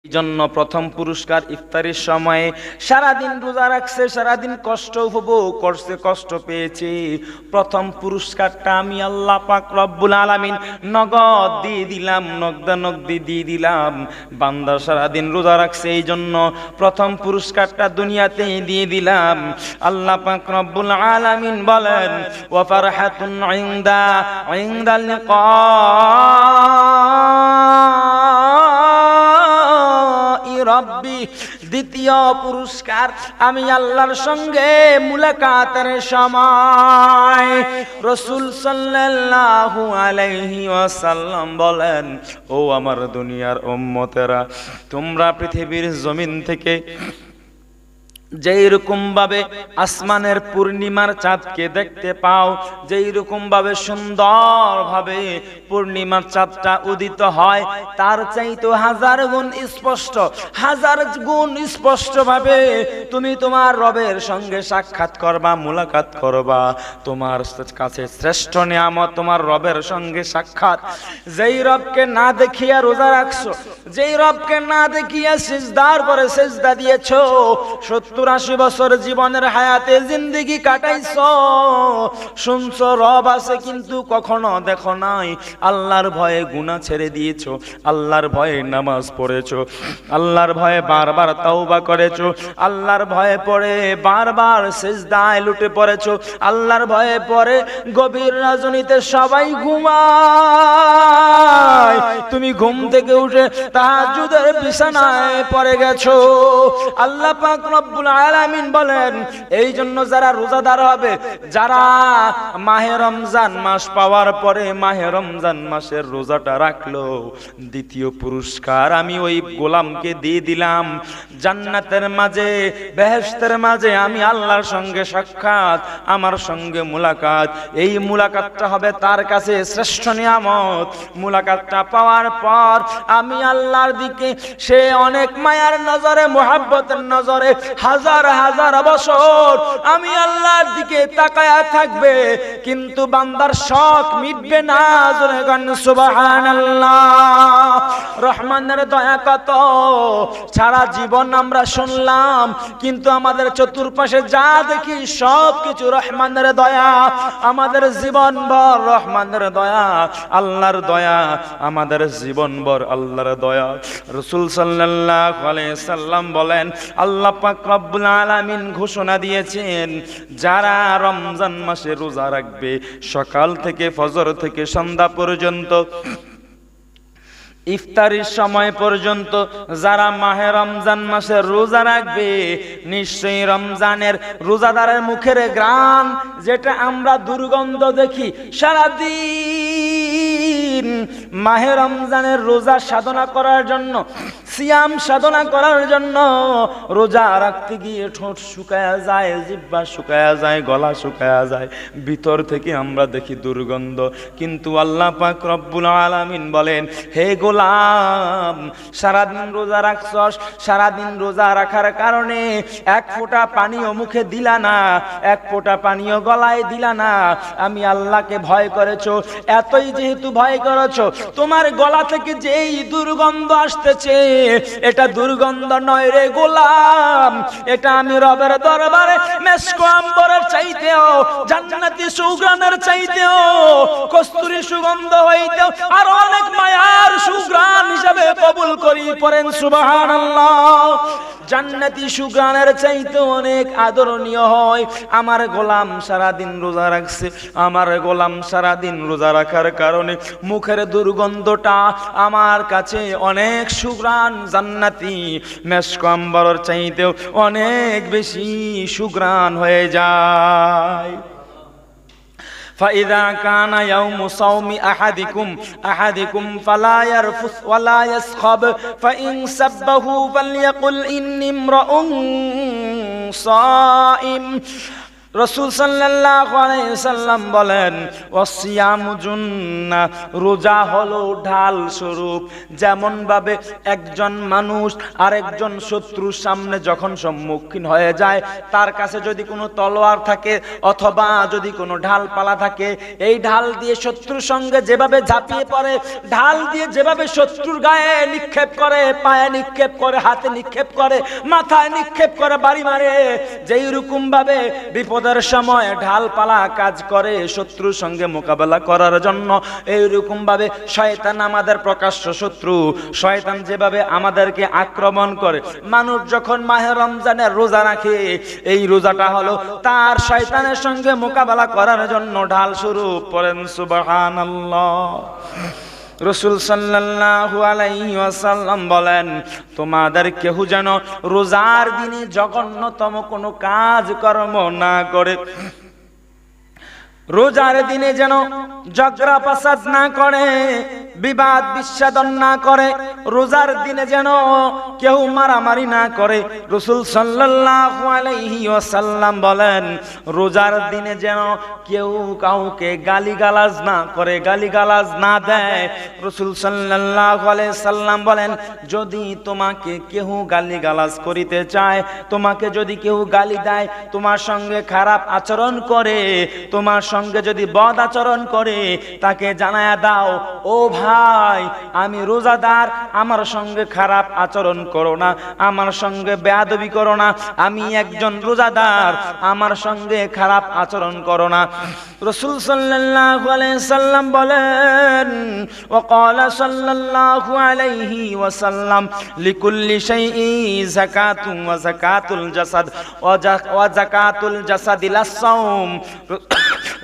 জন্য প্রথম পুরস্কার ইফতারের সময়ে সারাদিন রোজা রাখছে, সারাদিন কষ্ট উপভোগ করছে, কষ্ট পেয়েছে। প্রথম পুরস্কারটা আমি আল্লাহ পাক রব্বুল আলামিন নগদ দিয়ে দিলাম, নগদানগদি দিয়ে দিলাম। বান্দা সারাদিন রোজা রাখছে, এই জন্য প্রথম পুরস্কারটা দুনিয়াতে দিয়ে দিলাম। আল্লাহ পাক রব্বুল আলামিন বলেন ওয়া ফারহাতুন ইনদাল লিকা রব্বি। দ্বিতীয় পুরস্কার আমি আল্লাহর সঙ্গে মুলাকাতের সময়। রাসূল সাল্লাল্লাহু আলাইহি ওয়াসাল্লাম বলেন, ও আমার দুনিয়ার উম্মতেরা, তোমরা পৃথিবীর জমিন থেকে যেই রকম ভাবে আসমানের পূর্ণিমার চাঁদকে দেখতে পাও, যেই রকম ভাবে সুন্দর ভাবে পূর্ণিমার চাঁদটা উদিত হয়, তার চাইতে হাজার গুণ স্পষ্ট, হাজার গুণ স্পষ্ট ভাবে তুমি তোমার রবের সঙ্গে সাক্ষাৎ করবা, মুলাকাত করবা। তোমার কাছে শ্রেষ্ঠ নিয়ামত তোমার রবের সঙ্গে সাক্ষাৎ। যেই রবকে না দেখিয়া রোজা রাখছো, যেই রবকে না দেখিয়া সিজদার পরে সিজদা দিয়েছো, 70-80 বছর জীবনের হায়াতে জিন্দেগি কাটাইছো, শুনছো রব আছে কিন্তু কখনো দেখো নাই। আল্লাহর ভয়ে গুনাহ ছেড়ে দিয়েছো, আল্লাহর ভয়ে নামাজ পড়েছো, আল্লাহর ভয়ে বারবার তাওবা করেছো, আল্লাহর ভয়ে পড়ে বারবার সিজদায় লুটে পড়েছো, আল্লাহর ভয়ে পড়ে গভীর রজনীতে সবাই ঘুমায়, তুমি ঘুম থেকে উঠে তাহাজ্জুদের বিছানায় পড়ে গেছো। আল্লাহ পাক রব্বুল আলামিন বলেন, এই জন্য যারা রোজাদার হবে, যারা মাহে রমজান মাস পাওয়ার পরে মাহে রমজান মাসের রোজাটা রাখলো, দ্বিতীয় পুরস্কার আমি ওই গোলামকে দিয়ে দিলাম। জান্নাতের মাঝে, বেহেশতের মাঝে আমি আল্লাহর সঙ্গে সাক্ষাৎ, আমার সঙ্গে মুলাকাত। এই মুলাকাতটা হবে তার কাছে শ্রেষ্ঠ নিয়ামত। মুলাকাতটা পাওয়ার পর আমি আল্লাহর দিকে সে অনেক মায়ার নজরে, মুহাব্বতের নজরে হাজার হাজার বছর আমি আল্লাহর দিকে তাকায়া থাকবে, কিন্তু বান্দার শখ মিটবে না। জোরে গান সুবহানাল্লাহ। রহমানের দয়া কত! সারা জীবন আমরা শুনলাম, কিন্তু আমাদের চতুর্পাশে যা দেখি সব কিছু রহমানের দয়া। আমাদের জীবনভর রহমানের দয়া, আল্লাহর দয়া, আমাদের জীবনভর আল্লাহর দয়া। রাসূল সাল্লাল্লাহু আলাইহি সাল্লাম বলেন, আল্লাহ পাক রব্বুল আলামিন ঘোষণা দিয়েছেন, যারা রমজান মাসে রোজা রাখবে, সকাল থেকে ফজর থেকে সন্ধ্যা পর্যন্ত, ইফতারির সময় পর্যন্ত যারা মাহে রমজান মাসে রোজা রাখবে, নিশ্চয়ই রমজানের রোজাদারের মুখের ঘ্রাণ, যেটা আমরা দুর্গন্ধ দেখি সারাদিন, মাহে রমজানের রোজা সাধনা করার জন্য, সিয়াম সাধনা করার জন্য রোজা রাখতে গিয়ে ঠোঁট শুকায়া যায়, জিহ্বা শুকায়া যায়, গলা শুকায়া যায়, ভিতর থেকে আমরা দেখি দুর্গন্ধ। কিন্তু আল্লাহ পাক রব্বুল আলামিন বলেন, হে গোলাম, সারাদিন রোজা রাখছস, সারাদিন রোজা রাখার কারণে এক ফোঁটা পানিও মুখে দিলা না, এক ফোঁটা পানিও গলায় দিলা না, আমি আল্লাহকে ভয় করেছো। এতই যেহেতু ভয় করেছো, তোমার গলা থেকে যেই দুর্গন্ধ আসতেছে, এটা দুর্গন্ধ নয় রে গোলাম, এটা আমি রবের দরবারে মেশকো আম্বরের চাইতেও, জান্নাতি সুগন্ধের চাইতেও, কস্তুরী সুগন্ধ হইতেও আর অনেক মায়ার সুঘ্রাণ হিসাবে কবুল করি। পড়েন সুবহানাল্লাহ। জান্নাতি সুঘ্রাণের চাইতে অনেক আদরণীয় হয়। আমার গোলাম সারাদিন রোজা রাখছে, আমার গোলাম সারাদিন রোজা রাখার কারণে মুখের দুর্গন্ধটা আমার কাছে অনেক সুঘ্রাণ, জান্নাতি মেশক আম্বরের চাইতেও অনেক বেশি সুঘ্রাণ হয়ে যায়। فإذا كان يوم صوم أحدكم فلا يرفث ولا يسخب فإن سبه فليقل إني امرؤ صائم রাসূল সাল্লাল্লাহু আলাইহি সাল্লাম বলেন ওয়াসিয়ামু জুন্নাহ, রোজা হলো ঢাল স্বরূপ। যেমন ভাবে একজন মানুষ আরেকজন শত্রুর সামনে যখন সম্মুখীন হয়ে যায়, তার কাছে যদি কোনো তলোয়ার থাকে অথবা যদি কোনো ঢালপালা থাকে, এই ঢাল দিয়ে শত্রুর সঙ্গে যেভাবে ঝাঁপিয়ে পড়ে, ঢাল দিয়ে যেভাবে শত্রুর গায়ে নিক্ষেপ করে, পায়ে নিক্ষেপ করে, হাতে নিক্ষেপ করে, মাথায় নিক্ষেপ করে, বাড়ি মারে, যেই রকম ভাবে বিপদের সময় ঢালপালা কাজ করে শত্রুর সঙ্গে মোকাবেলা করার জন্য, এইরকম ভাবে শয়তান আমাদের প্রকাশ্য শত্রু। শয়তান যেভাবে আমাদেরকে আক্রমণ করে, মানুষ যখন মাহে রমজানের রোজা রাখে, এই রোজাটা হলো তার শয়তানের সঙ্গে মোকাবেলা করার জন্য ঢাল স্বরূপ। পড়েন সুবহানাল্লাহ। রাসূল সাল্লাল্লাহু আলাইহি ওয়াসাল্লাম বলেন, তোমাদের কেউ যেন রোজার দিনে জঘন্যতম কোনো কাজ কর্ম না করে, রোজার দিনে যেন ঝগড়া ফাসাদ না করে, বিবাদ বিচ্ছেদন না করে, রোজার দিনে যেন কেউ মারামারি না করে। রাসূল সাল্লাল্লাহু আলাইহি ওয়াসাল্লাম বলেন, রোজার দিনে যেন কেউ কাউকে গালিগালাজ না করে, গালিগালাজ না দেয়। রাসূল সাল্লাল্লাহু আলাইহি সাল্লাম বলেন, যদি তোমাকে কেউ গালিগালাজ করিতে চায়, তোমাকে যদি কেউ গালি দেয়, তোমার সঙ্গে খারাপ আচরণ করে, তোমার সঙ্গে যদি বদ আচরণ করে, তাকে জানায়া দাও, ও ভাই আমি রোজাদার, আমার সঙ্গে খারাপ আচরণ করো না, আমার সঙ্গে বেয়াদবি করো না, আমি একজন রোজাদার, আমার সঙ্গে খারাপ আচরণ করো না। রাসূল সাল্লাল্লাহু আলাইহি সাল্লাম বলেন, ওয়াকালা সাল্লাল্লাহু আলাইহি ওয়াসাল্লাম, লিকুল্লি শাইইন যাকাতুন ওয়া যাকাতুল জাসাদ ওয়া যাকাতুল জাসাদি লাস-সাওম।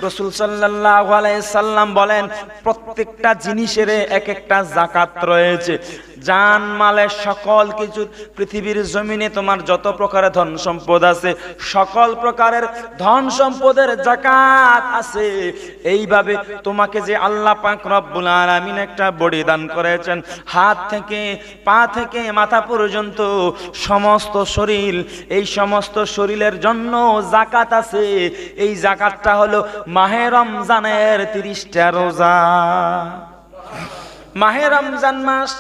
রাসূল সাল্লাল্লাহু আলাইহি সাল্লাম বলেন, প্রত্যেকটা জিনিসের এক একটা যাকাত রয়েছে। জান মালের সকল কিছু, পৃথিবীর জমিনে তোমার যত প্রকারের ধন সম্পদ আছে, সকল প্রকারের ধন সম্পদের যাকাত আছে। এইভাবে তোমাকে যে আল্লাহ পাক রব্বুল আলামিন একটা বডি দান করেছেন, হাত থেকে পা থেকে মাথা পর্যন্ত সমস্ত শরীর, এই সমস্ত শরীরের জন্য যাকাত আছে। এই যাকাতটা হলো মাহে রমজানের 30টা রোজা। মাহে রমজান মাস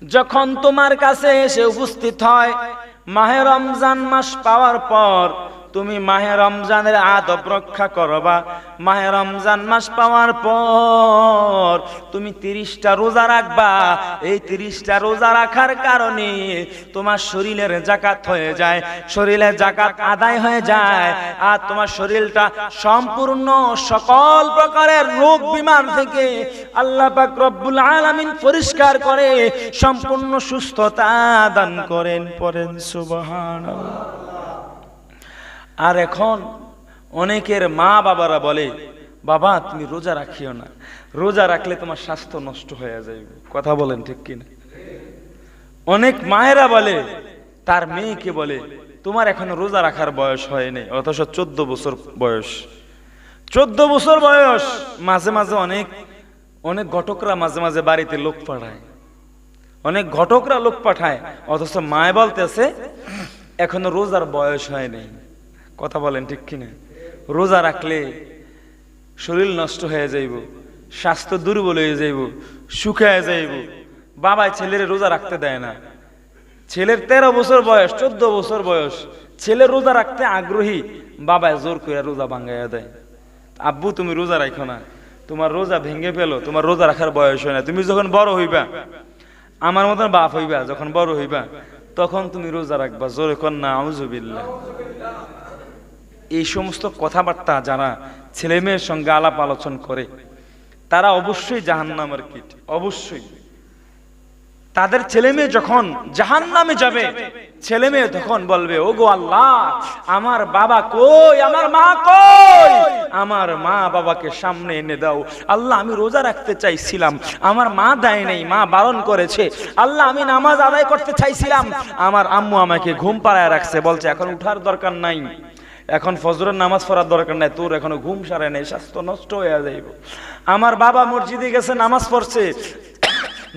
যখন তোমার কাছে এসে উপস্থিত হয়, মাহে রমজান মাস পাওয়ার পর তুমি মাহে রমজানের আদব রক্ষা করবা। মাহে রমজান মাস পাওয়ার পর তুমি 30টা রোজা রাখবা। এই 30টা রোজা রাখার কারণে তোমার শরীরের যাকাত হয়ে যায়, শরীরের যাকাত আদায় হয়ে যায়, আর তোমার শরীরটা সম্পূর্ণ সকল প্রকারের রোগ বিমার থেকে আল্লাহ পাক রব্বুল আলামিন পরিষ্কার করে সম্পূর্ণ সুস্থতা দান করেন। পড়েন সুবহানাল্লাহ। আর এখন অনেকের মা বাবারা বলে, বাবা তুমি রোজা রাখিও না, রোজা রাখলে তোমার স্বাস্থ্য নষ্ট হয়ে যাবে। কথা বলেন ঠিক কিনা? অনেক মায়েরা বলে, তার মেয়েকে বলে, তোমার এখনো রোজা রাখার বয়স হয়নি, অথচ 14 বছর বয়স। 14 বছর বয়স। মাঝে মাঝে অনেক ঘটকরা মাঝে মাঝে বাড়িতে লোক পাঠায়, অনেক ঘটকরা লোক পাঠায়, অথচ মায় বলতেছে এখনো রোজার বয়স হয়নি। কথা বলেন ঠিক কিনা? রোজা রাখলে শরীর নষ্ট হয়ে যাইব, স্বাস্থ্য দুর্বল হয়ে যাইব, শুকায় যাইব। বাবাই ছেলের রোজা রাখতে দেয় না। ছেলের 13 বছর বয়স, 14 বছর বয়স, ছেলে রোজা রাখতে আগ্রহী, বাবাই জোর করে রোজা ভাঙাইয়া দেয়। আব্বু তুমি রোজা রাখো না, তোমার রোজা ভেঙে ফেলো, তোমার রোজা রাখার বয়স হয় না, তুমি যখন বড় হইবা, আমার মতন বাপ হইবা, যখন বড় হইবা তখন তুমি রোজা রাখবা। জোরে কর না আউযুবিল্লাহ। এই সমস্ত কথাবার্তা যারা ছেলে মেয়ের সঙ্গে আলাপ আলোচনা করে, তারা অবশ্যই জাহান্নামের কীট। অবশ্যই তাদের ছেলে মেয়ে যখন জাহান্নামে যাবে, ছেলে মেয়ে তখন বলবে, ওগো আল্লাহ, আমার বাবা কই, আমার মা কই, আমার মা বাবাকে সামনে এনে দাও। আল্লাহ আমি রোজা রাখতে চাইছিলাম, আমার মা দেয় নাই, মা বারণ করেছে। আল্লাহ আমি নামাজ আদায় করতে চাইছিলাম, আমার আম্মু আমাকে ঘুম পাড়ায় রাখছে, বলছে এখন উঠার দরকার নাই, এখন ফজরের নামাজ পড়ার দরকার নাই, তোর এখনো ঘুম সারে নাই, স্বাস্থ্য নষ্ট হয়ে যাইব। আমার বাবা মসজিদে গেছে, নামাজ পড়ছে,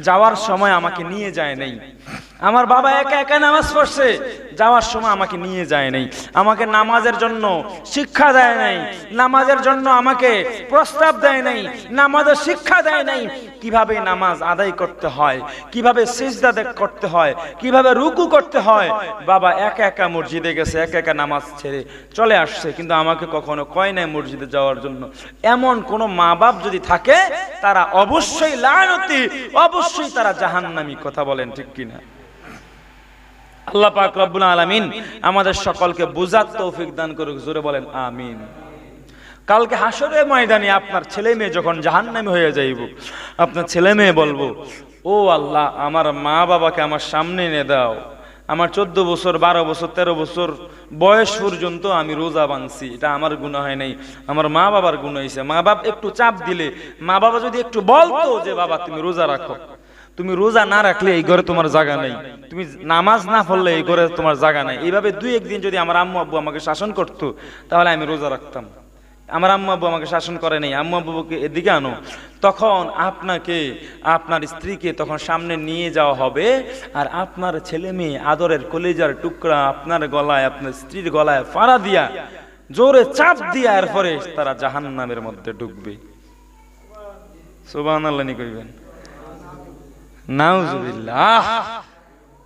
যাওয়ার সময় আমাকে নিয়ে যায় নাই। আমার বাবা একা একা নামাজ পড়ছে, যাওয়ার সময় আমাকে নিয়ে যায় নাই, আমাকে নামাজের জন্য শিক্ষা দেয় নাই, নামাজের জন্য আমাকে প্রস্তাব দেয় নাই, নামাজের শিক্ষা দেয় নাই, কিভাবে নামাজ আদায় করতে হয়, কিভাবে সিজদা করতে হয়, কিভাবে রুকু করতে হয়। বাবা একা একা মসজিদে গেছে, একা একা নামাজ ছেড়ে চলে আসছে, কিন্তু আমাকে কখনো কয় নাই মসজিদে যাওয়ার জন্য। এমন কোন মা বাপ যদি থাকে তারা অবশ্যই লানতি, অবশ্যই তারা জাহান্নামী। কথা বলেন ঠিক কিনা? আল্লাহ পাক রব্বুল আলামিন আমাদের সকলকে বুঝার তৌফিক দান করুক, জোরে বলেন আমিন। কালকে হাসরের ময়দানে আপনার ছেলে মেয়ে যখন জাহান্নামী হয়ে যাইব, আপনার ছেলে মেয়ে বলবো, ও আল্লাহ, আমার মা বাবাকে আমার সামনে এনে দাও। আমার 14 বছর 12 বছর 13 বছর বয়স পর্যন্ত আমি রোজা ভাঙছি, এটা আমার গুনাহ হয় নাই, আমার মা বাবার গুনাহ হয়েছে। মা বাবা একটু চাপ দিলে, মা বাবা যদি একটু বলতো যে বাবা তুমি রোজা রাখো, তুমি রোজা না রাখলে এই ঘরে তোমার জায়গা নেই, তুমি নামাজ না পড়লে এই ঘরে তোমার জায়গা নেই, এইভাবে 2-1 দিন যদি আমার আম্মু আব্বু আমাকে শাসন করতো, তাহলে আমি রোজা রাখতাম। আমার আম্মু আব্বু আমাকে শাসন করে নাই, আম্মু আব্বুকে এদিকে আনো, তখন আপনাকে আপনার স্ত্রীকে তখন সামনে নিয়ে যাওয়া হবে, আর আপনার ছেলে মেয়ে আদরের কলিজার টুকরা আপনার গলায়, আপনার স্ত্রীর গলায় ফাড়া দিয়া জোরে চাপ দিয়া এরপরে তারা জাহান্নামের মধ্যে ঢুকবে। সুবহানাল্লাহ নি কইবেন? নাউজুবিল্লাহ।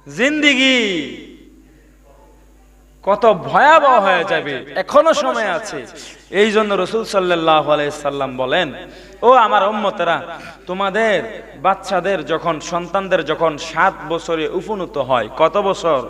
জিন্দেগি কত ভয়াবহ হয়ে যাবে, এখনো সময় আছে। এই জন্য রাসূল সাল্লাল্লাহু আলাইহি সাল্লাম বলেন, ও আমার উম্মতেরা, তোমাদের বাচ্চাদের যখন, সন্তানদের যখন 7 বছরে উপনীত হয়, কত বছর?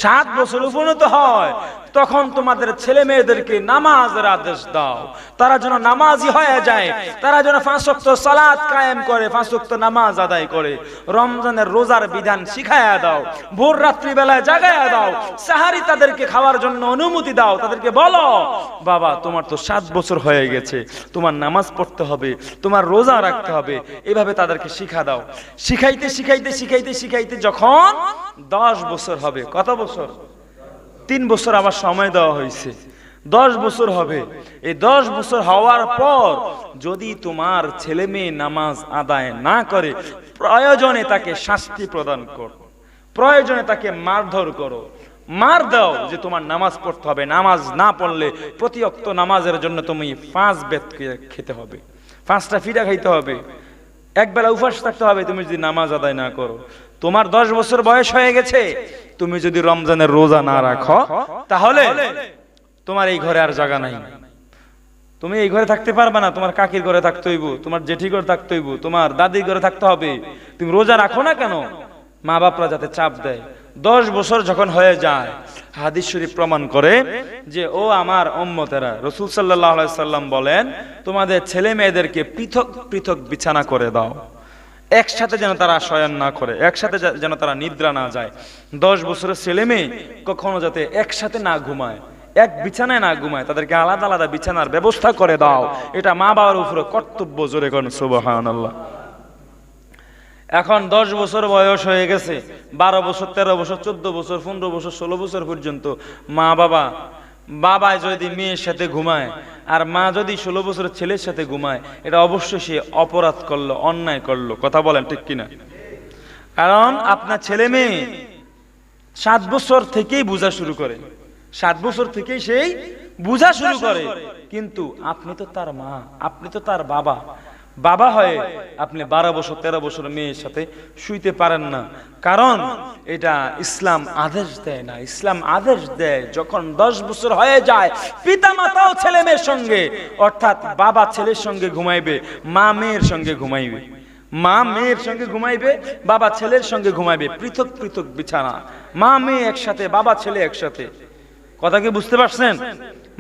7 বছর উপনীত হয়, তখন তোমাদের ছেলে মেয়েদেরকে নামাজের আদেশ দাও, তারা যেন নামাজি হয়ে যায়, তারা যেন 5 ওয়াক্ত সালাত কায়েম করে, 5 ওয়াক্ত নামাজ আদায় করে, রমজানের রোজার বিধান শিখায়া দাও, ভোর রাত্রি বেলায় জাগায়া দাও, সাহারি তাদেরকে খাওয়ার জন্য অনুমতি দাও, তাদেরকে বলো বাবা তোমার তো 7 বছর হয়ে গেছে, তোমার নামাজ পড়তে হবে, তোমার রোজা রাখতে হবে, এভাবে তাদেরকে শিখা দাও। শিখাইতে শিখাইতে শিখাইতে শিখাইতে যখন 10 বছর হবে, কত বছর? 3 বছর আবার সময় দেওয়া হয়েছে, 10 বছর হবে। এই 10 বছর হওয়ার পর যদি তোমার ছেলে মেয়ে নামাজ আদায় না করে, প্রয়োজনে তাকে শাস্তি প্রদান করো, প্রয়োজনে তাকে মারধর করো, মার দাও যে তোমার নামাজ পড়তে হবে, নামাজ না পড়লে প্রতি ওয়াক্ত নামাজের জন্য তুমি 5 বেত খেতে হবে, 5টা ফিডা খাইতে হবে, একবেলা উপবাস থাকতে হবে তুমি যদি নামাজ আদায় না করো। তোমার 10 বছর বয়স হয়ে গেছে, তুমি যদি রমজানের রোজা না রাখো, তাহলে তোমার এই ঘরে আর জায়গা নাই, তুমি এই ঘরে থাকতে পারবে না, তোমার কাকির ঘরে থাকতে হইব, তোমার জেঠি ঘরে থাকতে হইব, তোমার দাদির ঘরে থাকতে হবে। তুমি রোজা রাখো না কেন? মা বাপরা যাতে চাপ দেয়। 10 বছর যখন হয়ে যায়, হাদিস শরীফ প্রমাণ করে যে ও আমার উম্মতেরা, রাসূল সাল্লাল্লাহু আলাইহি সাল্লাম বলেন, তোমাদের ছেলে মেয়েদেরকে পৃথক পৃথক বিছানা করে দাও, একসাথে যেন তারা শয়ন না করে, একসাথে যেন তারা নিদ্রা না যায়। 10 বছরের ছেলে মেয়ে কখনো যাতে একসাথে না ঘুমায়, এক বিছানায় না ঘুমায়, তাদেরকে আলাদা আলাদা বিছানার ব্যবস্থা করে দাও। এটা মা বাবার উপরে কর্তব্য, জোরে কোন সুবহানাল্লাহ। এখন 10 বছর বয়স হয়ে গেছে, 12 বছর 13 বছর 14 বছর 15 বছর 16 বছর পর্যন্ত মা বাবা যদি মেয়ের সাথে ঘুমায়, আর মা যদি 16 বছরের ছেলের সাথে ঘুমায়, এটা অবশ্যই সে অপরাধ করলো, অন্যায় করলো। কথা বলেন ঠিক কিনা? কারণ আপনার ছেলে মেয়ে 7 বছর থেকেই বোঝা শুরু করে, 7 বছর থেকেই সেই বোঝা শুরু করে, কিন্তু আপনি তো তার মা, আপনি তো তার বাবা, বাবা হয়ে আপনি 12 বছর 13 বছর মেয়ের সাথে শুইতে পারেন না। কারণ এটা ইসলাম আদেশ দেয় না। ইসলাম আদেশ দেয় যখন 10 বছর হয়ে যায়, পিতা মাতাও ছেলে মেয়ের সঙ্গে, অর্থাৎ বাবা ছেলের সঙ্গে ঘুমাইবে, মা মেয়ের সঙ্গে ঘুমাইবে, মা মেয়ের সঙ্গে ঘুমাইবে, বাবা ছেলের সঙ্গে ঘুমাইবে, পৃথক পৃথক বিছানা, মা মেয়ে একসাথে, বাবা ছেলে একসাথে। কথা কি বুঝতে পারছেন?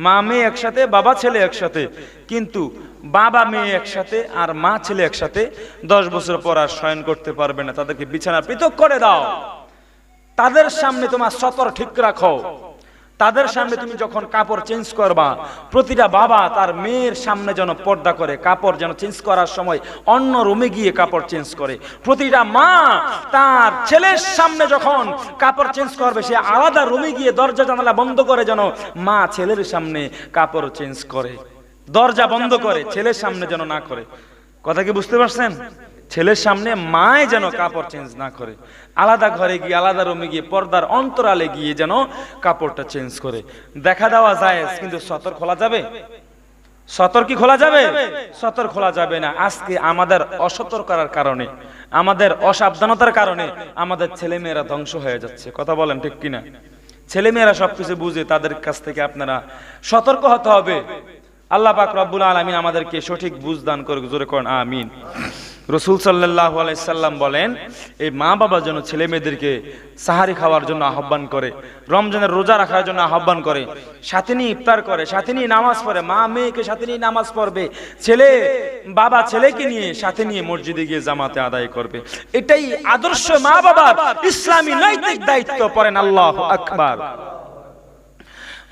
মা মেয়ে একসাথে, বাবা ছেলে একসাথে। কিন্তু বাবা মেয়ে একসাথে আর মা ছেলে একসাথে 10 বছর পর আর শয়ন করতে পারবে না, তাদেরকে বিছানা পৃথক করে দাও। তাদের সামনে তোমার সতর ঠিক রাখো, তাদের সামনে তুমি যখন কাপড় চেঞ্জ করবা, প্রতিটা বাবা তার মেয়ের সামনে যেন পর্দা করে, কাপড় যেন চেঞ্জ করার সময় অন্য রুমে গিয়ে কাপড় চেঞ্জ করে। প্রতিটা মা তার ছেলের সামনে যখন কাপড় চেঞ্জ করবে, সে আলাদা রুমে গিয়ে দরজা জানালা বন্ধ করে যেন মা ছেলের সামনে কাপড় চেঞ্জ করে, দরজা বন্ধ করে, ছেলের সামনে যেন না করে। কথা কি বুঝতে পারছেন? ছেলের সামনে মায় যেন কাপড় চেঞ্জ না করে, আলাদা ঘরে গিয়ে আলাদা রুমে গিয়ে পর্দার অন্তরালে গিয়ে যেন কাপড়টা চেঞ্জ করে। দেখা দেওয়া যায়, কিন্তু সতর খোলা যাবে? সতর কি খোলা যাবে? সতর খোলা যাবে না। আজকে আমাদের অসতর্কতার কারণে, আমাদের অসাবধানতার কারণে আমাদের ছেলেমেয়েরা ধ্বংস হয়ে যাচ্ছে। কথা বলেন ঠিক কিনা? ছেলেমেয়েরা সবকিছু বুঝে, তাদের কাছ থেকে আপনারা সতর্ক হতে হবে। আল্লাহ পাক রব্বুল আলামিন আমাদেরকে সঠিক বুঝ দান করুক, জোরে করেন আমিন। রাসূল সাল্লাল্লাহু আলাইহি সাল্লাম বলেন, এই মা বাবা যেন ছেলে মেয়েদেরকে সাহারি খাওয়ার জন্য আহ্বান করে, রমজানের রোজা রাখার জন্য আহ্বান করে, সাথে নিয়ে ইফতার করে, সাথে নিয়ে নামাজ পড়ে। মা মেয়েকে সাথে নিয়ে নামাজ পড়বে, ছেলে বাবা ছেলেকে নিয়ে সাথে নিয়ে মসজিদে গিয়ে জামাতে আদায় করবে। এটাই আদর্শ মা বাবার ইসলামী নৈতিক দায়িত্ব। পড়েন আল্লাহু আকবার।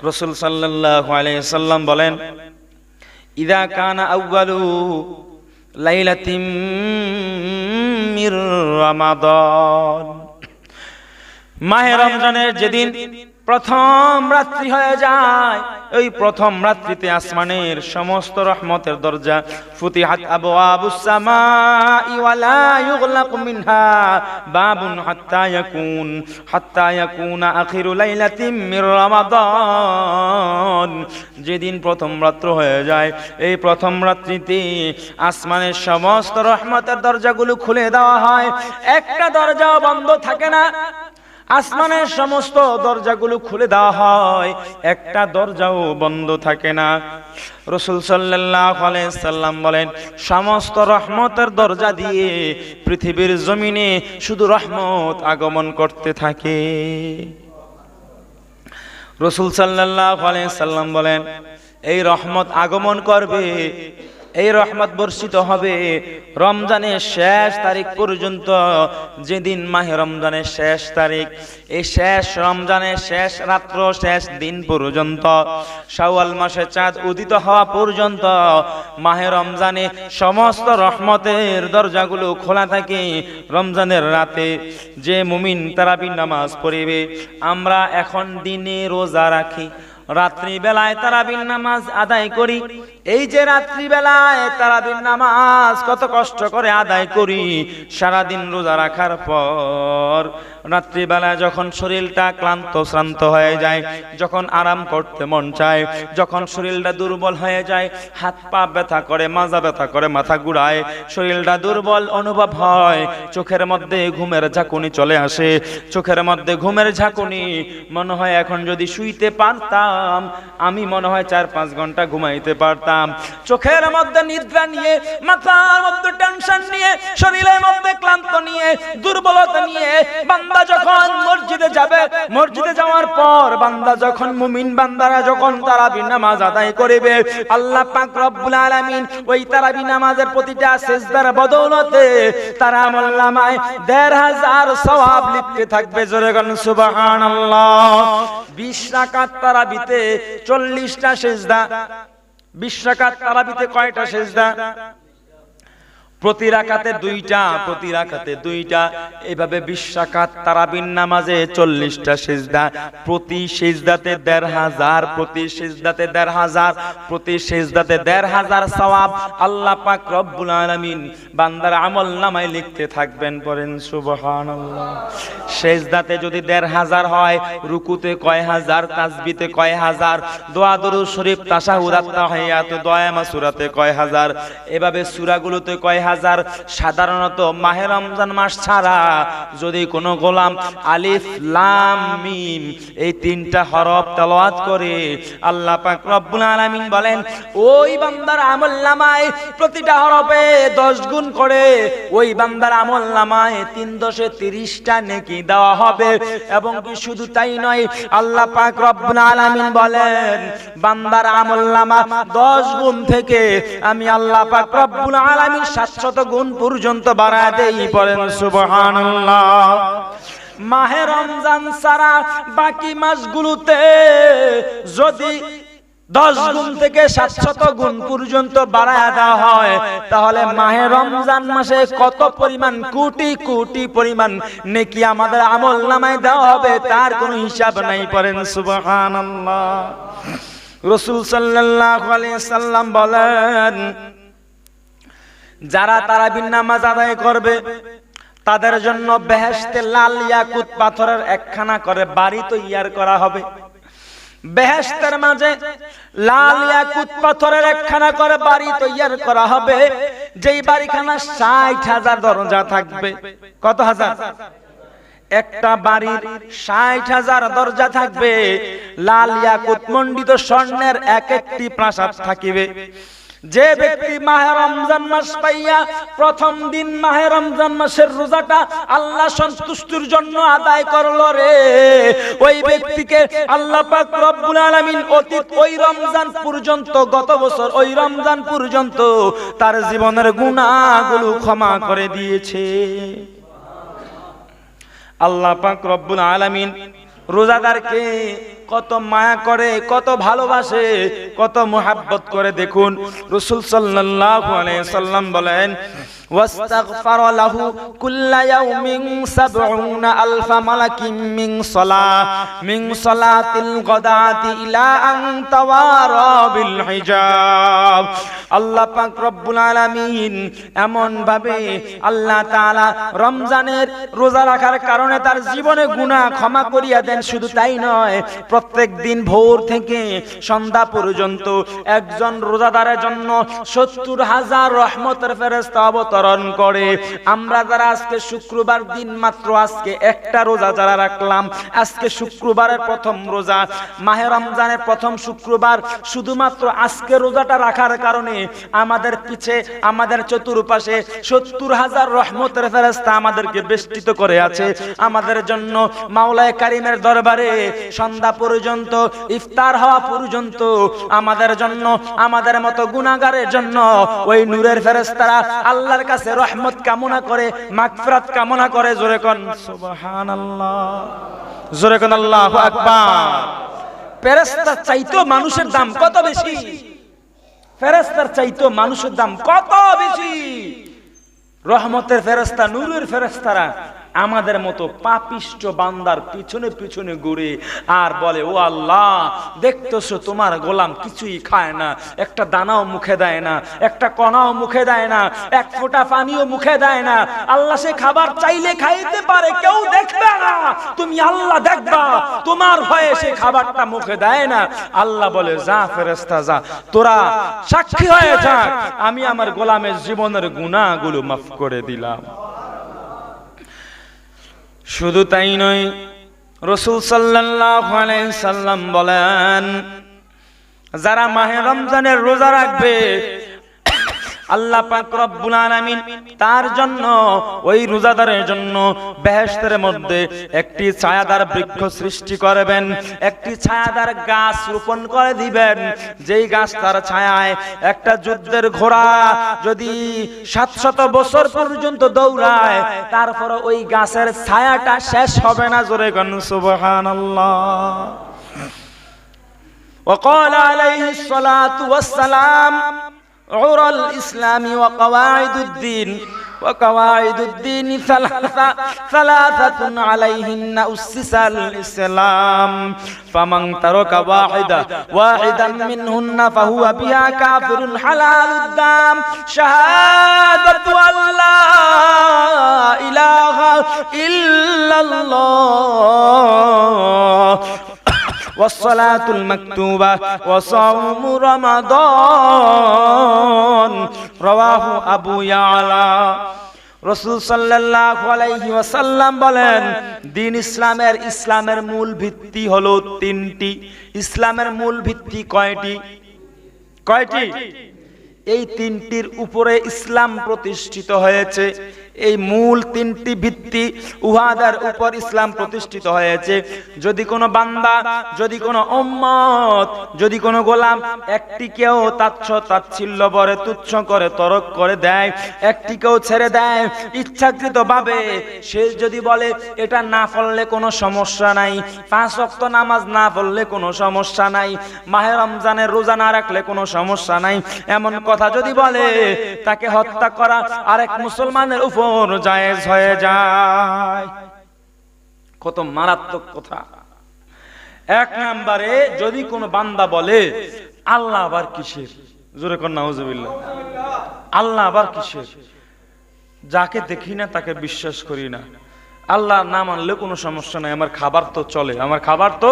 রাসূল সাল্লাল্লাহু আলাইহি সাল্লাম বলেন, ইযা কানা আউয়ালু লাইলাতিম মির রমাদান, মাহে রমজানের যেদিন প্রথম রাত্রি হয়ে যায়, ওই প্রথম রাত্রিতে আসমানের সমস্ত রহমতের দরজা ফুতিহাত আবওয়াবুস সামাই ওয়ালা ইউগলাকু মিনহা বাবুন হাত্তা ইয়াকুনা আখিরু লাইলাতিম মির রমাদান। যেদিন প্রথম রাত্র হয়ে যায়, এই প্রথম রাত্রিতে আসমানের সমস্ত রহমতের দরজাগুলো খুলে দেওয়া হয়, একটা দরজাও বন্ধ থাকে না। আসমানের সমস্ত দরজাগুলো খুলে দেওয়া হয়, একটা দরজাও বন্ধ থাকে না। রাসূল সাল্লাল্লাহু আলাইহি সাল্লাম বলেন, সমস্ত রহমতের দরজা দিয়ে পৃথিবীর জমিনে শুধু রহমত আগমন করতে থাকে। রাসূল সাল্লাল্লাহু আলাইহি সাল্লাম বলেন, এই রহমত আগমন করবে, এই রহমত বর্ষিত হবে রমজানের শেষ তারিখ পর্যন্ত। যেদিন মাহে রমজানের শেষ তারিখ, এই শেষ রমজানের শেষ রাত্র, শেষ দিন পর্যন্ত, শাওয়াল মাসে চাঁদ উদিত হওয়া পর্যন্ত মাহে রমজানে সমস্ত রহমতের দরজাগুলো খোলা থাকে। রমজানের রাতে যে মুমিন তারাবির নামাজ পড়িবে, আমরা এখন দিনে রোজা রাখি, রাত্রি বেলায় তারাবির নামাজ আদায় করি। এই যে রাত্রি বেলায় তারাবির নামাজ কত কষ্ট করে আদায় করি, সারাদিন রোজা রাখার পর রাত্রি বেলায় যখন শরীরটা ক্লান্ত শ্রান্ত হয়ে যায়, যখন আরাম করতে মন চায়, যখন শরীরটা দুর্বল হয়ে যায়, হাত পা ব্যথা করে, মাজা ব্যথা করে, মাথা ঘুরায়, শরীরটা দুর্বল অনুভব হয়, চোখের মধ্যে ঘুমের ঝাঁকুনি চলে আসে, চোখের মধ্যে ঘুমের ঝাঁকুনি, মনে হয় এখন যদি শুইতে পারতাম আমি মনে হয় 4-5 ঘন্টা ঘুমাইতে পারতাম। চোখের মধ্যে নিদ্রা নিয়ে, মাথার মধ্যে টেনশন নিয়ে, শরীরের মধ্যে ক্লান্ত নিয়ে, দুর্বলতা নিয়ে বান্দা যখন মসজিদে যাবে, মসজিদে যাওয়ার পর বান্দা যখন, মুমিন বান্দারা যখন তারাবি নামাজ আদায় করবে, আল্লাহ পাক রব্বুল আলামিন ওই তারাবি নামাজের প্রতিটা সিজদার বদৌলতে তার আমলনামায় ১৫০০ সওয়াব লিখতে থাকবে। জোরে বলেন সুবহানাল্লাহ। 20 রাকাত তারাবিতে 40টা সিজদা, 20 রাকাত তারাবিতে কয়টা সিজদা? প্রতি রাকাতে 2টা, প্রতি রাকাতে 2টা, এভাবে 20 রাকাত তারাবির নামাজে 40টা সিজদা, প্রতি সিজদাতে ১৫০০, প্রতি সিজদাতে ১৫০০, প্রতি সিজদাতে ১৫০০ সওয়াব আল্লাহ পাক রব্বুল আলামিন বান্দার আমলনামায় লিখতে থাকবেন। পড়েন সুবহানাল্লাহ। সিজদাতে যদি ১৫০০ হয়, রুকুতে কয় হাজার, তাসবিতে কয় হাজার, দোয়া দরুদ শরীফ, তাশাহুদ, আত-তাহিয়াত, দোয়া মাসুরাতে কয় হাজার, এভাবে সূরাগুলোতে কয় হাজার। সাধারণত মাহে রমজান মাস ছাড়া যদি কোনো গোলাম আলিফ লাম মিম এই 3টা হরফ তেলাওয়াত করে, আল্লাহ পাক রব্বুল আলামিন বলেন ওই বান্দার আমলনামায় প্রতিটা হরফে 10 গুণ করে ওই বান্দার আমলনামায় 3 × 30টা নেকি দেওয়া হবে। এবং কি শুধু তাই নয়, আল্লাহ পাক রব্বুল আলামিন বলেন বান্দার আমলনামা 10 গুণ থেকে আমি আল্লাহ পাক রব্বুল আলামিন 700 গুণ পর্যন্ত বাড়ায় দেই। পড়েন সুবহানাল্লাহ। মাহে রমজান ছাড়া বাকি মাসগুলোতে যদি 10 গুণ থেকে 700 গুণ পর্যন্ত বাড়ায় দেওয়া হয়, তাহলে মাহে রমজান মাসে কত পরিমাণ, কোটি কোটি পরিমাণ নেকি আমাদের আমলনামায় দেওয়া হবে, তার কোনো হিসাব নাই। পড়েন সুবহানাল্লাহ। রাসূল সাল্লাল্লাহু আলাইহি সাল্লাম বলেন যারা তারাবির নামাজ আদায় করবে তাদের জন্য বেহেশতে লাল ইয়াকুত পাথরের একখানা করে বাড়ি তৈরি করা হবে। বেহেশতের মাঝে লাল ইয়াকুত পাথরের একখানা করে বাড়ি তৈরি করা হবে, যেই বাড়িখানা 60,000 দরজা থাকবে। কত হাজার? একটা বাড়ির 60,000 দরজা থাকবে। লাল ইয়াকুত মণ্ডিত স্বর্ণের এক একটি প্রাসাদ থাকিবে। যে ব্যক্তি মাহে রমজান মাস পাইয়া প্রথম দিন মাহে রমজান মাসের রোজাটা আল্লাহ সন্তুষ্টির জন্য আদায় করলো রে, ওই ব্যক্তিকে আল্লাহ পাক রব্বুল আলামিন অতীত ওই রমজান পর্যন্ত, গত বছর ওই রমজান পর্যন্ত তার জীবনের গুনাহগুলো ক্ষমা করে দিয়েছে। আল্লাহ পাক রব্বুল আলামিন রোজাদারকে কত মায়া করে, কত ভালোবাসে, কত মুহাব্বত করে। দেখুন রাসূল সাল্লাল্লাহু আলাইহি সাল্লাম বলেন, ওয়াস্তাগফার লাহু কুল্লা ইয়াউমিন ৭০,০০০ মালাকিন মিন সালাতিল গাদাতি ইলা আন তাওয়ারা বিল হিজাব। আল্লাহ পাক রব্বুল আলামিন এমন ভাবে আল্লাহ তাআলা রমজানের রোজা রাখার কারণে তার জীবনে গুনাহ ক্ষমা করিয়া দেন। শুধু তাই নয়, প্রত্যেক দিন ভোর থেকে সন্ধ্যা পর্যন্ত একজন রোজাদারের জন্য ৭০,০০০ রহমতের ফেরেশতা অবতরণ করে। আমরা যারা আজকে শুক্রবার দিন মাত্র আজকে একটা রোজা যারা রাখলাম, আজকে শুক্রবারের প্রথম রোজা, মাহে রমজানের প্রথম শুক্রবার, শুধুমাত্র আজকে রোজাটা রাখার কারণে আমাদের পিছে, আমাদের চতুর্পাশে ৭০,০০০ রহমতের ফেরেশতা আমাদেরকে বেষ্টিত করে আছে। আমাদের জন্য মাওলায়ে কারীমের দরবারে সন্ধ্যা পর্যন্ত, ইফতার হওয়া পর্যন্ত আমাদের জন্য, আমাদের মতো গুনাহগারের জন্য ওই নূরের ফেরেশতারা আল্লাহর কাছে রহমত কামনা করে, মাগফিরাত কামনা করে। জোরে কোন সুবহানাল্লাহ, জোরে কোন আল্লাহু আকবার। ফেরেশতার চাইতো মানুষের দাম কত বেশি, ফেরেশতার চাইতো মানুষের দাম কত বেশি। রহমতের ফেরেশতা, নূরের ফেরেশতারা আমাদের মতো পাপিষ্ট বান্দার পিছনে পিছনে ঘুরে আর বলে, ও আল্লাহ দেখতেছো তোমার গোলাম কিছুই খায় না, একটা দানাও মুখে দেয় না, একটা কণাও মুখে দেয় না, এক ফোঁটা পানিও মুখে দেয় না। আল্লাহ সে খাবার চাইলে খাইতে পারে, কেউ দেখবে না, তুমি আল্লাহ দেখবা, তোমার ভয়ে সে খাবারটা মুখে দেয় না। আল্লাহ বলে, যা ফেরেশতা যা, তোরা সাক্ষী হয়ে থাক, আমি আমার গোলামের জীবনের গুনাহগুলো মাফ করে দিলাম। শুধু তাই নয়, রাসূল সাল্লাল্লাহু আলাইহি সাল্লাম বলেন, যারা মাহে রমজানের রোজা রাখবে আল্লাহ পাক রব্বুল আলামিন তার জন্য, ওই রোজাদারের জন্য বেহেশতের মধ্যে একটি ছায়াদার বৃক্ষ সৃষ্টি করবেন, একটি ছায়াদার গাছ রোপণ করে দিবেন। যেই গাছ তার ছায়ায় একটা যুদ্ধের ঘোড়া যদি ৭০০ বছর পর্যন্ত দৌড়ায়, তারপর ওই গাছের ছায়াটা শেষ হবে না। জোরে কোন সুবহানাল্লাহ। وقال عليه الصلاة والسلام عرى الإسلام وقواعد الدين ثلاثة عليهن أسس الإسلام فمن ترك واحدا منهن فهو بها كافر حلال الدم شهادة أن لا إله إلا الله والصلاة المكتوبة وصوم رمضان رواه أبو يعلى। রাসূল সাল্লাল্লাহু আলাইহি ওয়াসাল্লাম বলেন, দ্বীন ইসলামের মূল ভিত্তি হলো তিনটি। ইসলামের মূল ভিত্তি কয়টি? এই তিনটির উপরে ইসলাম প্রতিষ্ঠিত হয়েছে। এই মূল তিনটি ভিত্তি, উহাদের উপর ইসলাম প্রতিষ্ঠিত হয়েছে। যদি কোনো বান্দা, যদি কোনো উম্মত, যদি কোনো গোলাম একটিকেও তাচ্ছিল্য করে, তুচ্ছ করে, তরক করে দেয়, একটিকেও ছেড়ে দেয় ইচ্ছাকৃতভাবে, সে যদি বলে এটা না পড়লে কোনো সমস্যা নাই, 5 ওয়াক্ত নামাজ না পড়লে কোনো সমস্যা নাই, মাহে রমজানের রোজা না রাখলে কোনো সমস্যা নাই, এমন কথা যদি বলে, তাকে হত্যা করা আরেক মুসলমানের উপর জায়েজ হয়ে যায়। কত মারাত্মক কথা। এক নম্বরে, যদি কোনো বান্দা বলে আল্লাহ আবার কিসের, জোরে কর নাউজুবিল্লাহ। আল্লাহ আবার কিসের? যাকে দেখি না তাকে বিশ্বাস করি না। আল্লাহ না মানলে কোনো সমস্যা নাই, আমার খাবার তো চলে, আমার খাবার তো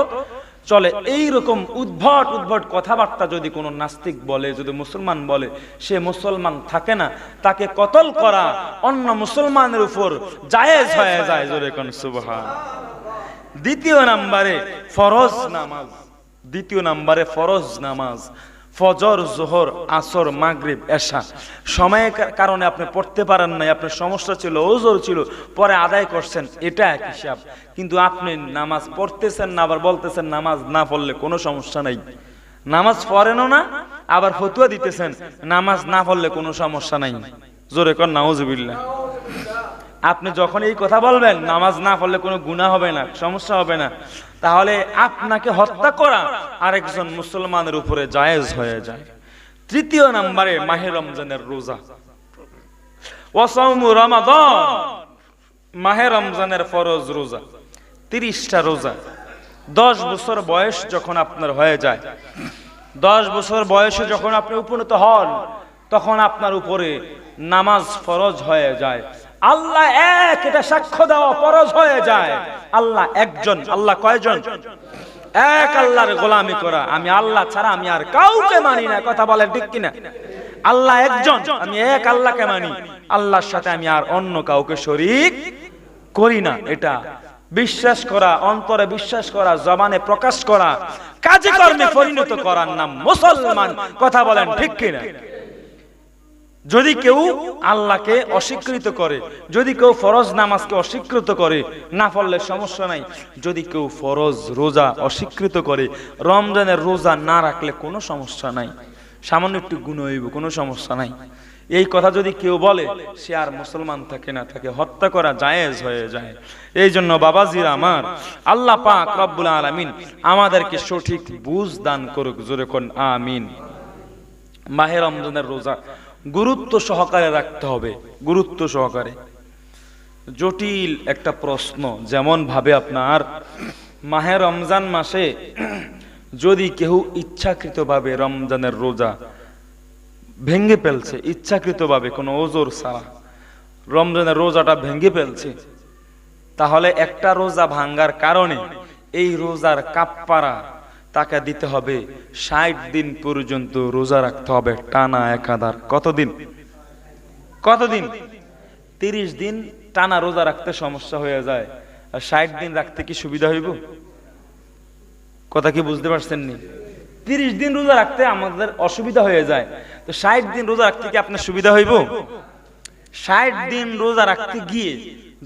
চলে। এইরকম উদ্ভট উদ্ভট কথাবার্তা যদি কোনো নাস্তিক বলে, যদি মুসলমান বলে, সে মুসলমান থাকে না, তাকে কতল করা অন্য মুসলমানের উপর জায়েজ হয়ে যায়। জোরে কোন সুবহান। দ্বিতীয় নম্বরে ফরজ নামাজ। দ্বিতীয় নম্বরে ফরজ নামাজ, ফজর, জোহর, আসর, মাগরিব, এশা সময়ের কারণে আপনি পড়তে পারেন নাই, আপনার সমস্যা ছিল, ওজোর ছিল, পরে আদায় করছেন, এটা এক হিসাব। কিন্তু আপনি নামাজ পড়তেছেন না, আবার বলতেছেন নামাজ না পড়লে কোনো সমস্যা নাই। নামাজ পড়েনও না, আবার ফতুয়া দিতেছেন নামাজ না পড়লে কোনো সমস্যা নাই। জোরে কর নাউজুবিল্লাহ। আপনি যখন এই কথা বলবেন নামাজ না পড়লে কোনো গুনাহ হবে না, সমস্যা হবে না, তাহলে আপনাকে হত্যা করা আরেকজন মুসলমানের উপরে জায়েজ হয়ে যায়। তৃতীয় নম্বরে মাহে রমজানের রোজা, ওয়াসাউমু রমাদান, মাহে রমজানের ফরজ রোজা, 30টা রোজা। 10 বছর বয়স যখন আপনার হয়ে যায়, 10 বছর বয়সে যখন আপনি উপনীত হন, তখন আপনার উপরে নামাজ ফরজ হয়ে যায়। আল্লাহ এক, এটা সাক্ষ্য দেওয়া ফরজ হয়ে যায়। আল্লাহ একজন। আল্লাহ কয়জন? এক। আল্লাহর গোলামি করা, আমি আল্লাহ ছাড়া আমি আর কাউকে মানি না। কথা বলেন ঠিক কিনা? আল্লাহ একজন, আমি এক আল্লাহকে মানি, আল্লাহর সাথে আমি আর অন্য কাউকে শরীক করি না। এটা বিশ্বাস করা, অন্তরে বিশ্বাস করা, জবানে প্রকাশ করা, কাজে কর্মে পরিণত করার নাম মুসলমান। কথা বলেন ঠিক কিনা? যদি কেউ আল্লাহকে অস্বীকৃত করে, যদি কেউ ফরজ নামাজকে অস্বীকৃত করে, না পড়লে সমস্যা নাই। যদি কেউ ফরজ রোজা অস্বীকৃত করে, রমজানের রোজা না রাখলে কোনো সমস্যা নাই, সামান্য একটু গুনাহ হইব, কোনো সমস্যা নাই। এই কথা যদি কেউ বলে, সে আর মুসলমান থাকে না, তাকে হত্যা করা জায়েজ হয়ে যায়। এই জন্য বাবাজিরা আমার, আল্লাহ পাক রব্বুল আলামিন আমাদেরকে সঠিক বুঝ দান করুক। জোরে কোন আমিন। মাহে রমজানের রোজা গুরুত্ব সহকারে রাখতে হবে, গুরুত্ব সহকারে। জটিল একটা প্রশ্ন, যেমন ভাবে আপনার মাহে রমজান মাসে যদি কেউ ইচ্ছাকৃতভাবে রমজানের রোজা ভেঙে ফেলছে, ইচ্ছাকৃতভাবে কোনো ওজর ছাড়া রমজানের রোজাটা ভেঙে ফেলছে, তাহলে একটা রোজা ভাঙ্গার কারণে এই রোজার কাফারা তাকে দিতে হবে 60 দিন পর্যন্ত রোজা রাখতে হবে টানা একাধার। কতদিন? কতদিন? 30 দিন টানা রোজা রাখতে সমস্যা হয়ে যায়, আর 60 দিন রাখতে কি সুবিধা হইব? কথা কি বুঝতে পারছেন নি? 30 দিন রোজা রাখতে আমাদের অসুবিধা হয়ে যায়, তো 60 দিন রোজা রাখতে কি আপনার সুবিধা হইব? 60 দিন রোজা রাখতে গিয়ে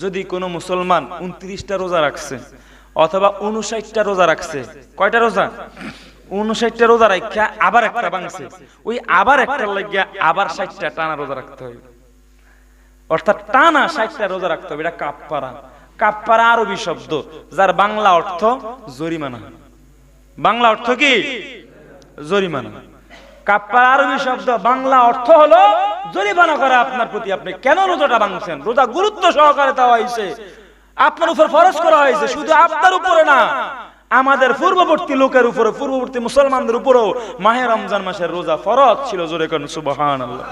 যদি কোনো মুসলমান 29টা রোজা রাখছে অথবা 59টা রোজা রাখছে, কয়টা রোজা? 59টা রোজা রাখা আবার একটা ভাঙছে, ওই আবার একটা লাগিয়া আবার 60টা টানা রোজা রাখতে হবে, অর্থাৎ টানা 60টা রোজা রাখতে হবে। এটা কাফারা। কাফারা আরবি শব্দ, যার বাংলা অর্থ জরিমানা। বাংলা অর্থ কি? জরিমানা। কাফারা আরবি শব্দ, বাংলা অর্থ হলো জরিমানা করা আপনার প্রতি। আপনি কেন রোজাটা ভাঙছেন? রোজা গুরুত্ব সহকারে দেওয়া হয়েছে, আপনার উপর ফরজ করা হয়েছে, শুধু আপনার উপরে না, আমাদের পূর্ববর্তী লোকের উপরে, পূর্ববর্তী মুসলমানদের উপরেও মাহে রমজান মাসের রোজা ফরজ ছিল। জোরে কোন সুবহানাল্লাহ।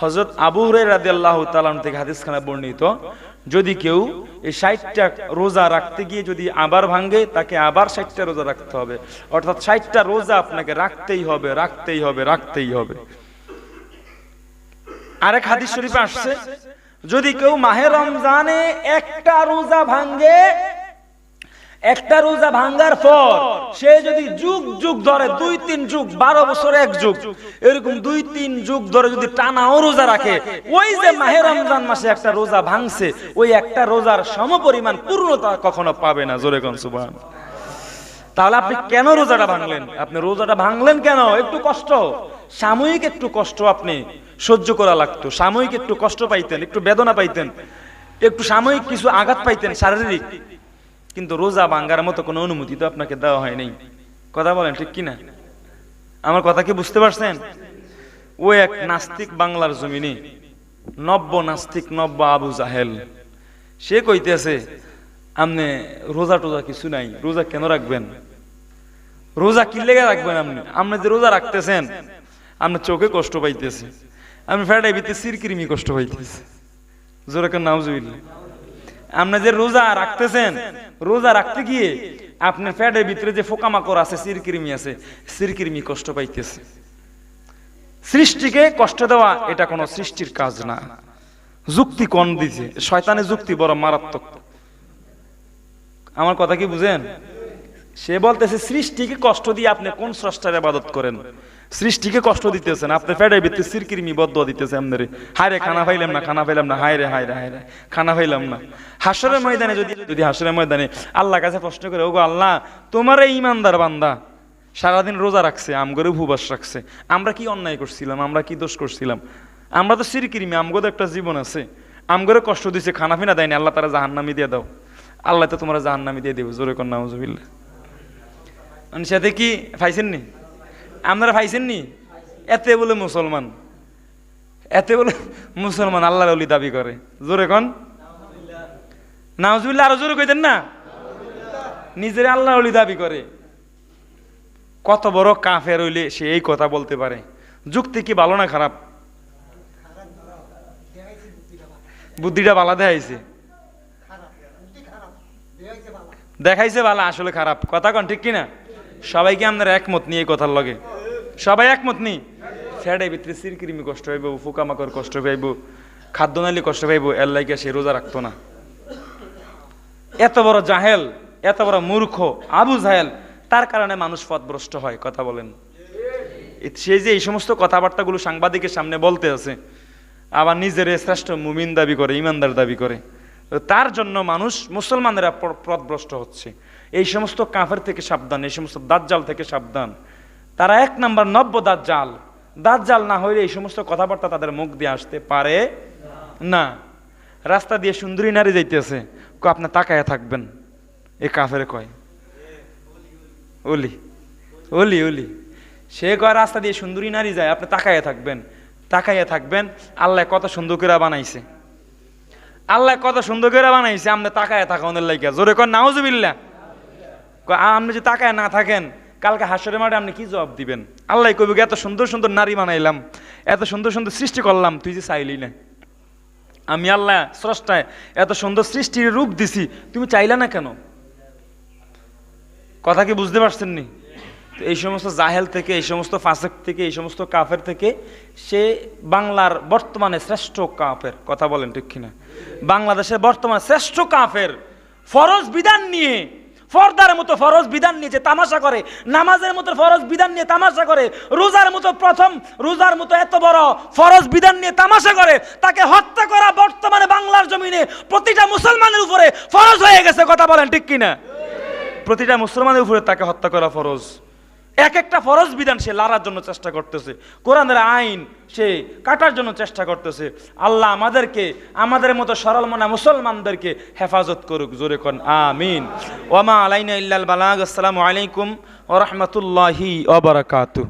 হযরত আবু হুরায়রা রাদিয়াল্লাহু তাআলা থেকে হাদিসখানা বর্ণিত, যদি কেউ এই 60টা রোজা রাখতে গিয়ে যদি আবার ভাঙে, তাকে আবার 60টা রোজা রাখতে হবে, অর্থাৎ 60টা রোজা আপনাকে রাখতেই হবে, রাখতেই হবে, রাখতেই হবে। আরেক হাদিস শরীফে আসছে, যদি কেউ মাহে রমজানে একটা রোজা ভাঙে, একটা রোজা ভাঙ্গার পর সে যদি যুগ যুগ ধরে, 2-3 যুগ, 12 বছর 1 যুগ, এরকম 2-3 যুগ ধরে যদি টানাও রোজা রাখে, ওই যে মাহে রমজান মাসে একটা রোজা ভাঙছে, ওই একটা রোজার সমপরিমাণ পূর্ণতা কখনো পাবে না। জোরে কোন সুবহানাল্লাহ। তাহলে আপনি কেন রোজাটা ভাঙলেন? আপনি রোজাটা ভাঙলেন কেন? একটু কষ্ট, সাময়িক একটু কষ্ট আপনি সহ্য করা লাগতো, সাময়িক একটু কষ্ট পাইতেন, একটু বেদনা পাইতেন, একটু সাময়িক কিছু আঘাত পাইতেন শারীরিক, কিন্তু রোজা ভাঙ্গার মতো কোনো অনুমতি তো আপনাকে দেওয়া হয় নাই। কথা বলেন ঠিক কিনা? আমার কথা কি বুঝতে পারছেন? ও এক নাস্তিক বাংলার জমিনে, নব্য নাস্তিক, নব্য আবু জাহেল, সে কইতেছে আপনি রোজা টোজা কিছু নাই, রোজা কেন রাখবেন? রোজা কি লেগে রাখবেন আপনি? আপনি যে রোজা রাখতেছেন, আপনার চোখে কষ্ট পাইতেছে, আপনি ফেটাই ভিতরে সিরকিরিমি কষ্ট পাইতেছে। জোরে কেন নাউজুবিল্লাহ। আপনি যে রোজা রাখতেছেন, রোজা রাখতে গিয়ে আপনার ফ্যাটের ভিতরে যে পোকামাকড় আছে, সিরকিরিমি আছে, সিরকিরিমি কষ্ট পাইতেছে। সৃষ্টিকে কষ্ট দেওয়া এটা কোনো সৃষ্টির কাজ না। যুক্তি কোন দিছে? শয়তানের যুক্তি বড় মারাত্মক। আমার কথা কি বুঝেন? সে বলতেছে সৃষ্টিকে কষ্ট দিয়ে আপনি কোন স্রষ্টার ইবাদত করেন? সৃষ্টিকে কষ্ট দিতেছেন, আপনি ফেডাই ভিতরে সিরকিরিমি বদদুয়া দিতেছেন আপনারে। হায় রে খানা পাইলাম না, খানা পাইলাম না, হায় রে হায় রে হায় রে খানা পাইলাম না। হাসরের ময়দানে যদি হাসরের ময়দানে আল্লাহর কাছে প্রশ্ন করে, ওগো আল্লাহ, তোমার এই ইমানদার বান্দা সারাদিন রোজা রাখছে, আমগরে উপবাস রাখছে, আমরা কি অন্যায় করছিলাম, আমরা কি দোষ করছিলাম? আমরা তো সিরকিরিমি, আমগো তো একটা জীবন আছে, আমগরে কষ্ট দিছে, খানা পিনা দেয়নি, আল্লাহ তারা জাহান্নামি দিয়ে দাও। আল্লাহ তো তোমরা জাহান্নামি দিয়ে দেবে। জোরে কর নাউজুবিল্লাহ। সাথে কি পাইছেন নি? আপনারা পাইছেন নি? এতে বলে মুসলমান, এতে বলে মুসলমান আল্লাহর ওলি দাবি করে। জোরে কন নাউজুবিল্লাহ। আরো জোরে কইতেন না? নিজের আল্লাহর ওলি দাবি করে। কত বড় কাফের হইলে সে এই কথা বলতে পারে? যুক্তি কি ভালো না খারাপ? বুদ্ধিটা ভালো দেখাইছে, দেখাইছে ভালো, আসলে খারাপ। কথা কন ঠিক কিনা? সবাইকে আপনার একমত নিয়ে এই কথার লগে? সবাই একমত নি? ফ্যাডের ভিতরে সিরকিরিমি কষ্ট পাইব, পোকামাকড় কষ্ট পাইব, খাদ্য নালি কষ্ট পাইব, এর লাইগা সে রোজা রাখতো না। এত বড় জাহেল, এত বড় মূর্খ আবু জাহেল, তার কারণে মানুষ পথভ্রষ্ট হয়। কথা বলেন। সে যে এই সমস্ত কথাবার্তাগুলো সাংবাদিকের সামনে বলতে আছে, আবার নিজের শ্রেষ্ঠ মুমিন দাবি করে, ইমানদার দাবি করে, তার জন্য মানুষ মুসলমানেরা পথভ্রষ্ট হচ্ছে। এই সমস্ত কাফের থেকে সাবধান, এই সমস্ত দাজ্জাল থেকে সাবধান। তারা 1 নাম্বার নব্য দাজ্জাল। দাজ্জাল না হইলে এই সমস্ত কথাবার্তা তাদের মুখ দিয়ে আসতে পারে না। রাস্তা দিয়ে সুন্দরী নারী যাইতেছে, আপনি তাকায়া থাকবেন। এ কাফের কয় ওলি ওলি ওলি। সে কয় রাস্তা দিয়ে সুন্দরী নারী যায়, আপনি তাকায়া থাকবেন, তাকাইয়া থাকবেন। আল্লাহ কত সুন্দর করে বানাইছে, আল্লাহ কত সুন্দর করে বানাইছে, আপনি তাকায়া থাকুনের লাইগা। জোরে কর নাউজুবিল্লাহ। আপনি যদি তাকায় না থাকেন, কালকে হাসরের মাঠে আপনি কি জবাব দিবেন? আল্লাহ কইবে, এত সুন্দর সুন্দর নারী বানাইলাম, এত সুন্দর সুন্দর সৃষ্টি করলাম, তুই যে চাইলি না। আমি আল্লাহ স্রষ্টায় এত সুন্দর সৃষ্টির রূপ দিছি, তুমি চাইলা না কেন? কথা কি বুঝতে পারছেন নি? এই সমস্ত জাহেল থেকে, এই সমস্ত ফাসেক থেকে, এই সমস্ত কাফের থেকে সে বাংলার বর্তমানে শ্রেষ্ঠ কাফের। কথা বলেন ঠিক কিনা? বাংলাদেশের বর্তমানে শ্রেষ্ঠ কাফের। ফরজ বিধান নিয়ে, ফরদার মতো ফরজ বিধান নিয়ে যে তামাশা করে, নামাজের মতো ফরজ বিধান নিয়ে তামাশা করে, রোজার মতো প্রথম রোজার মতো এত বড় ফরজ বিধান নিয়ে তামাশা করে, তাকে হত্যা করা বর্তমানে বাংলার জমিনে প্রতিটা মুসলমানের উপরে ফরজ হয়ে গেছে। কথা বলেন ঠিক কিনা? প্রতিটা মুসলমানের উপরে তাকে হত্যা করা ফরজ। এক একটা ফরজ বিধান সে লাড়ার জন্য চেষ্টা করতেছে, কোরআনের আইন সে কাটার জন্য চেষ্টা করতেছে। আল্লাহ আমাদেরকে, আমাদের মতো সরল মনা মুসলমানদেরকে হেফাজত করুক। জোরে কোন আমিন। ওয়া মা আলাইনা ইল্লাল বালাগ। আসসালামু আলাইকুম ওয়া রাহমাতুল্লাহি ওয়া বারাকাতুহু।